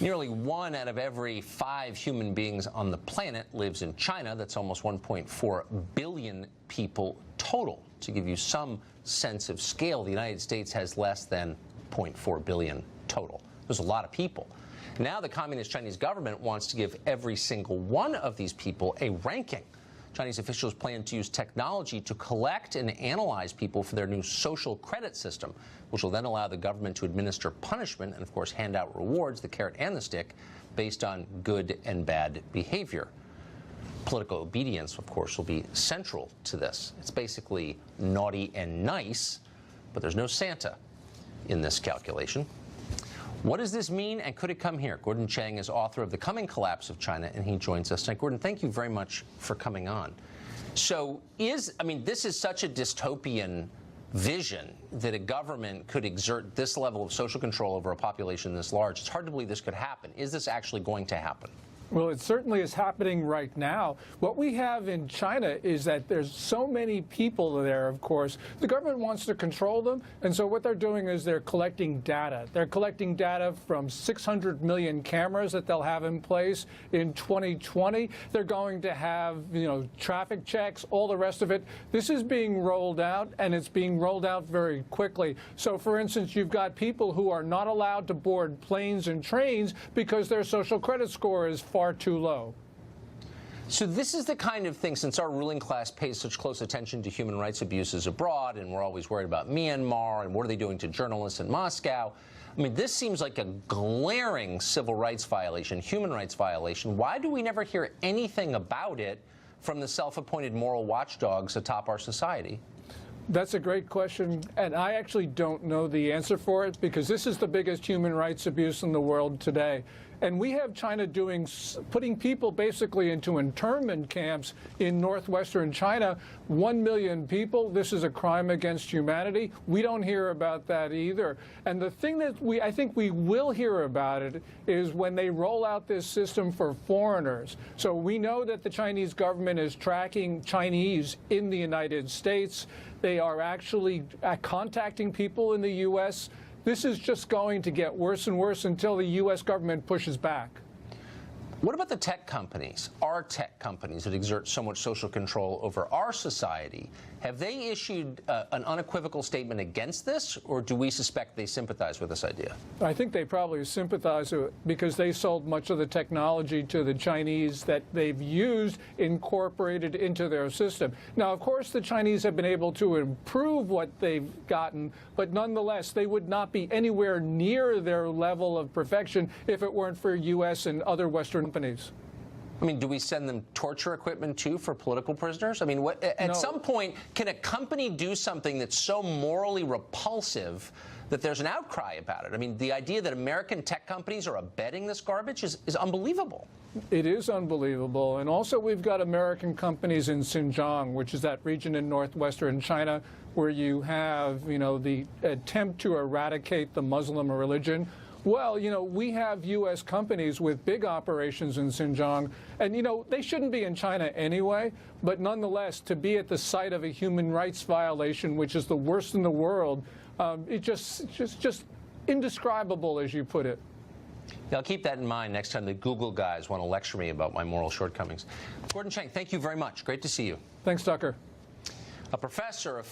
Nearly 1 out of every 5 human beings on the planet lives in China. That's almost 1.4 billion people total. To give you some sense of scale, the United States has less than 0.4 billion total. There's a lot of people. Now the Communist Chinese government wants to give every single one of these people a ranking. Chinese officials plan to use technology to collect and analyze people for their new social credit system, which will then allow the government to administer punishment and, of course, hand out rewards, the carrot and the stick, based on good and bad behavior. Political obedience, of course, will be central to this. It's basically naughty and nice, but there's no Santa in this calculation. What does this mean, and could it come here? Gordon Chang is author of The Coming Collapse of China, and he joins us tonight. Gordon, thank you very much for coming on. So this is such a dystopian vision that a government could exert this level of social control over a population this large. It's hard to believe this could happen. Is this actually going to happen? Well, it certainly is happening right now. What we have in China is that there's so many people there, of course. The government wants to control them, and so what they're doing is they're collecting data. They're collecting data from 600 million cameras that they'll have in place in 2020. They're going to have, traffic checks, all the rest of it. This is being rolled out, and it's being rolled out very quickly. So, for instance, you've got people who are not allowed to board planes and trains because their social credit score is far too low. So this is the kind of thing, since our ruling class pays such close attention to human rights abuses abroad, and we're always worried about Myanmar and what are they doing to journalists in Moscow. This seems like a glaring civil rights violation, human rights violation. Why do we never hear anything about it from the self-appointed moral watchdogs atop our society? That's a great question, and I actually don't know the answer for it, because this is the biggest human rights abuse in the world today. And we have China putting people basically into internment camps in northwestern China. 1 million people. This is a crime against humanity. We don't hear about that either. And the thing that I think we will hear about it is when they roll out this system for foreigners. So we know that the Chinese government is tracking Chinese in the United States. They are actually contacting people in the U.S. This is just going to get worse and worse until the U.S. government pushes back. What about the tech companies, our tech companies that exert so much social control over our society? Have they issued an unequivocal statement against this, or do we suspect they sympathize with this idea? I think they probably sympathize with it because they sold much of the technology to the Chinese that they've used, incorporated into their system. Now, of course, the Chinese have been able to improve what they've gotten, but nonetheless, they would not be anywhere near their level of perfection if it weren't for U.S. and other Western companies. Do we send them torture equipment, too, for political prisoners? At some point, can a company do something that's so morally repulsive that there's an outcry about it? The idea that American tech companies are abetting this garbage is unbelievable. It is unbelievable. And also, we've got American companies in Xinjiang, which is that region in northwestern China where you have, the attempt to eradicate the Muslim religion. Well, we have U.S. companies with big operations in Xinjiang, and, they shouldn't be in China anyway, but nonetheless, to be at the site of a human rights violation, which is the worst in the world, it's just indescribable, as you put it. Yeah, I'll keep that in mind next time the Google guys want to lecture me about my moral shortcomings. Gordon Chang, thank you very much. Great to see you. Thanks, Tucker. A professor of